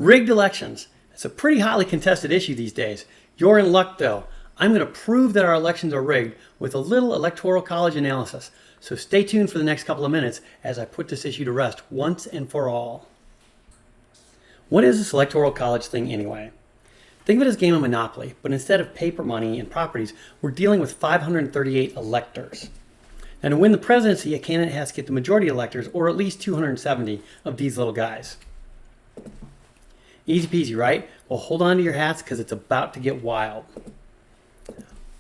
Rigged elections. It's a pretty hotly contested issue these days. You're in luck though. I'm going to prove that our elections are rigged with a little electoral college analysis. So stay tuned for the next couple of minutes as I put this issue to rest once and for all. What is this electoral college thing anyway? Think of it as a game of Monopoly, but instead of paper money and properties, we're dealing with 538 electors. Now to win the presidency, a candidate has to get the majority of electors, or at least 270 of these little guys. Easy peasy, right? Well, hold on to your hats because it's about to get wild.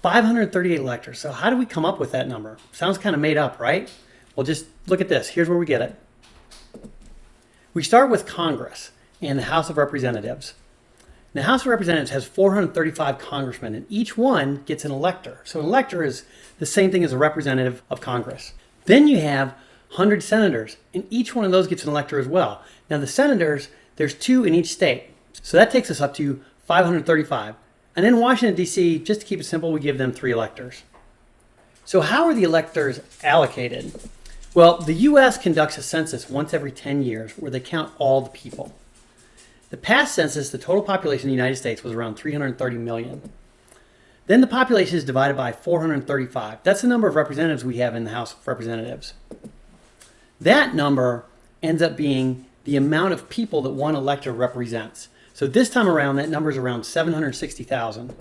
538 electors. So how do we come up with that number? Sounds kind of made up, right? Well, just look at this. Here's where we get it. We start with Congress and the House of Representatives. Now, the House of Representatives has 435 congressmen, and each one gets an elector. So an elector is the same thing as a representative of Congress. Then you have 100 senators, and each one of those gets an elector as well. Now, the senators, there's 2 in each state. So that takes us up to 535. And in Washington, D.C., just to keep it simple, we give them 3 electors. So how are the electors allocated? Well, the U.S. conducts a census once every 10 years where they count all the people. The past census, the total population of the United States was around 330 million. Then the population is divided by 435. That's the number of representatives we have in the House of Representatives. That number ends up being the amount of people that one elector represents. So this time around, that number is around 760,000.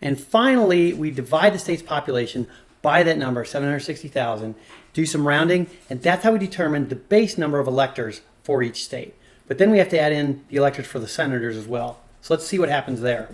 And finally, we divide the state's population by that number, 760,000, do some rounding, and that's how we determine the base number of electors for each state. But then we have to add in the electors for the senators as well. So let's see what happens there.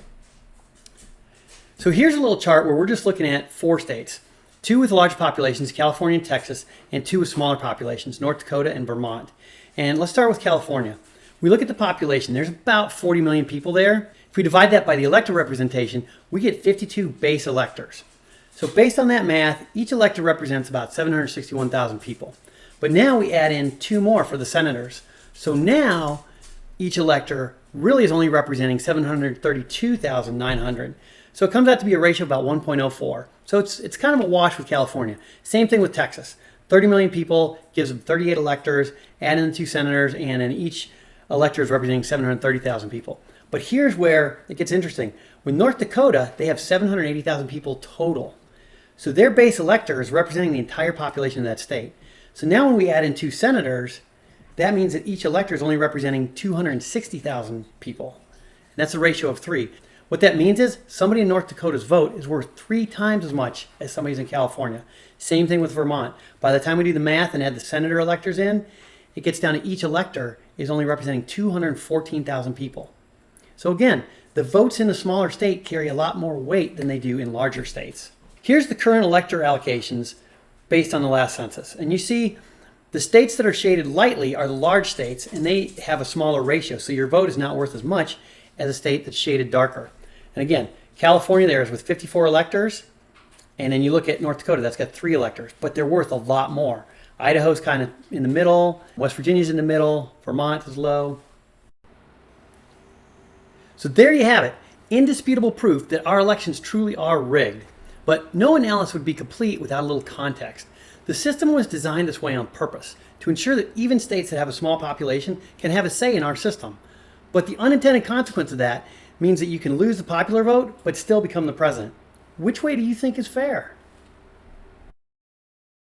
So here's a little chart where we're just looking at 4 states. 2 with large populations, California and Texas, and 2 with smaller populations, North Dakota and Vermont. And let's start with California. We look at the population. There's about 40 million people there. If we divide that by the elector representation, we get 52 base electors. So based on that math, each elector represents about 761,000 people. But now we add in 2 more for the senators. So now each elector really is only representing 732,900. So it comes out to be a ratio of about 1.04. So it's kind of a wash with California. Same thing with Texas. 30 million people gives them 38 electors, add in the 2 senators, and then each elector is representing 730,000 people. But here's where it gets interesting. With North Dakota, they have 780,000 people total. So their base elector is representing the entire population of that state. So now when we add in 2 senators, that means that each elector is only representing 260,000 people. And that's a ratio of 3. What that means is somebody in North Dakota's vote is worth 3 times as much as somebody's in California. Same thing with Vermont. By the time we do the math and add the senator electors in, it gets down to each elector is only representing 214,000 people. So again, the votes in a smaller state carry a lot more weight than they do in larger states. Here's the current elector allocations based on the last census. And you see the states that are shaded lightly are the large states, and they have a smaller ratio. So your vote is not worth as much as a state that's shaded darker. And again, California there is with 54 electors. And then you look at North Dakota, that's got 3 electors, but they're worth a lot more. Idaho's kind of in the middle. West Virginia's in the middle. Vermont is low. So there you have it. Indisputable proof that our elections truly are rigged. But no analysis would be complete without a little context. The system was designed this way on purpose to ensure that even states that have a small population can have a say in our system. But the unintended consequence of that means that you can lose the popular vote but still become the president. Which way do you think is fair?